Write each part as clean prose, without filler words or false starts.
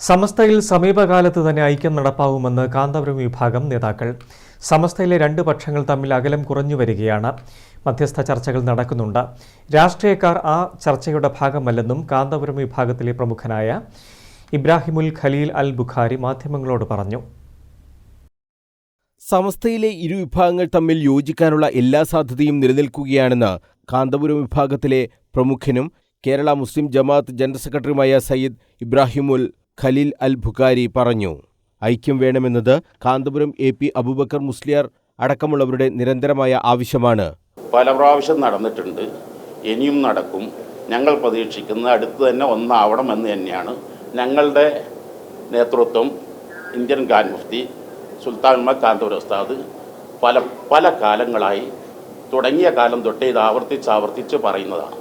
സമസ്തയിൽ സമീപകാലത്ത് തന്നെ ഐക്യം നടപ്പാവുമെന്ന് കാന്തപുരം വിഭാഗം നേതാക്കൾ. സമസ്തയിലെ രണ്ട് പക്ഷങ്ങൾ തമ്മിൽ അകലം കുറഞ്ഞു വരികയാണ്. മധ്യസ്ഥ ചർച്ചകൾ നടക്കുന്നുണ്ട്. രാഷ്ട്രീയക്കാർ ആ ചർച്ചയുടെ ഭാഗമല്ലെന്നും കാന്തപുരം വിഭാഗത്തിലെ പ്രമുഖനായ ഇബ്രാഹിമുൽ ഖലീൽ അൽ ബുഖാരി മാധ്യമങ്ങളോട് പറഞ്ഞു. സമസ്തയിലെ ഇരു വിഭാഗങ്ങൾ തമ്മിൽ യോജിക്കാനുള്ള എല്ലാ സാധ്യതയും നിലനിൽക്കുകയാണെന്ന് കാന്തപുരം വിഭാഗത്തിലെ പ്രമുഖനും കേരള മുസ്ലിം ജമാഅത്ത് ജനറൽ സെക്രട്ടറിയുമായ സയ്യിദ് ഇബ്രാഹിമുൽ ഖലീൽ അൽ ബുഖാരി പറഞ്ഞു. ഐക്യം വേണമെന്നത് കാന്തപുരം AP അബൂബക്കർ മുസ്ലിയാർ അടക്കമുള്ളവരുടെ നിരന്തരമായ ആവശ്യമാണ്. പല പ്രാവശ്യം നടന്നിട്ടുണ്ട്, ഇനിയും നടക്കും. ഞങ്ങൾ പ്രതീക്ഷിക്കുന്നത് അടുത്ത് തന്നെ ഒന്നാവണം എന്ന് തന്നെയാണ്. ഞങ്ങളുടെ നേതൃത്വം ഇന്ത്യൻ ഖാൻ മുഫ്തി സുൽത്താൻ ഉമർ കാന്തപുരം ഉസ്താദ് പല കാലങ്ങളായി തുടങ്ങിയ കാലം തൊട്ടേ ഇത് ആവർത്തിച്ച് പറയുന്നതാണ്.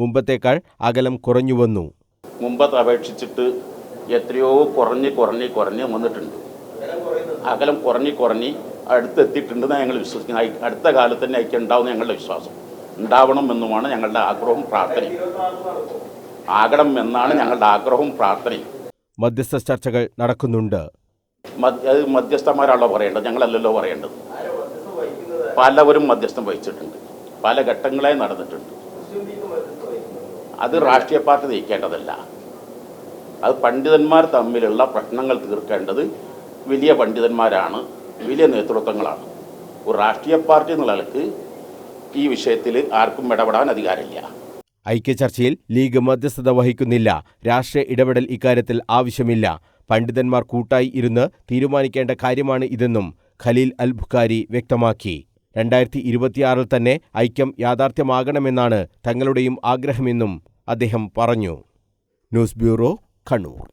മുമ്പത്തേക്കാൾ അകലം കുറഞ്ഞു വന്നു. മുമ്പത്തെ അപേക്ഷിച്ചിട്ട് എത്രയോ കുറഞ്ഞ് വന്നിട്ടുണ്ട്. അകലം കുറഞ്ഞ് അടുത്തെത്തിയിട്ടുണ്ടെന്ന് ഞങ്ങൾ വിശ്വസിക്കുന്നത്. അടുത്ത കാലത്ത് തന്നെ ഐക്യം ഉണ്ടാവും ഞങ്ങളുടെ വിശ്വാസം. ഉണ്ടാവണം എന്നുമാണ് ഞങ്ങളുടെ ആഗ്രഹവും പ്രാർത്ഥനയും. ആകണം എന്നാണ് ഞങ്ങളുടെ ആഗ്രഹവും പ്രാർത്ഥനയും. മധ്യസ്ഥ ചർച്ചകൾ നടക്കുന്നുണ്ട്. അത് മധ്യസ്ഥന്മാരാണല്ലോ പറയേണ്ടത്, ഞങ്ങളല്ലല്ലോ പറയേണ്ടത്. പലവരും മധ്യസ്ഥം വഹിച്ചിട്ടുണ്ട്, പല ഘട്ടങ്ങളായി നടന്നിട്ടുണ്ട്. അത് രാഷ്ട്രീയ പാർട്ടി നയിക്കേണ്ടതല്ല. അത് പണ്ഡിതന്മാർ തമ്മിലുള്ള പ്രശ്നങ്ങൾ തീർക്കേണ്ടത് വലിയ പണ്ഡിതന്മാരാണ്, വലിയ നേതൃത്വങ്ങളാണ്. ഒരു രാഷ്ട്രീയ പാർട്ടി എന്നുള്ള നിലക്ക് ഈ വിഷയത്തിൽ ആർക്കും ഇടപെടാൻ അധികാരമില്ല. ഐക്യചർച്ചയിൽ ലീഗ് മധ്യസ്ഥത വഹിക്കുന്നില്ല. രാഷ്ട്രീയ ഇടപെടൽ ഇക്കാര്യത്തിൽ ആവശ്യമില്ല. പണ്ഡിതന്മാർ കൂട്ടായി ഇരുന്ന് തീരുമാനിക്കേണ്ട കാര്യമാണ് ഇതെന്നും ഖലീൽ അൽ ബുഖാരി വ്യക്തമാക്കി. 2026 തന്നെ ഐക്യം യാഥാർത്ഥ്യമാകണമെന്നാണ് തങ്ങളുടെയും ആഗ്രഹമെന്നും അദ്ദേഹം പറഞ്ഞു. News bureau, Kannur.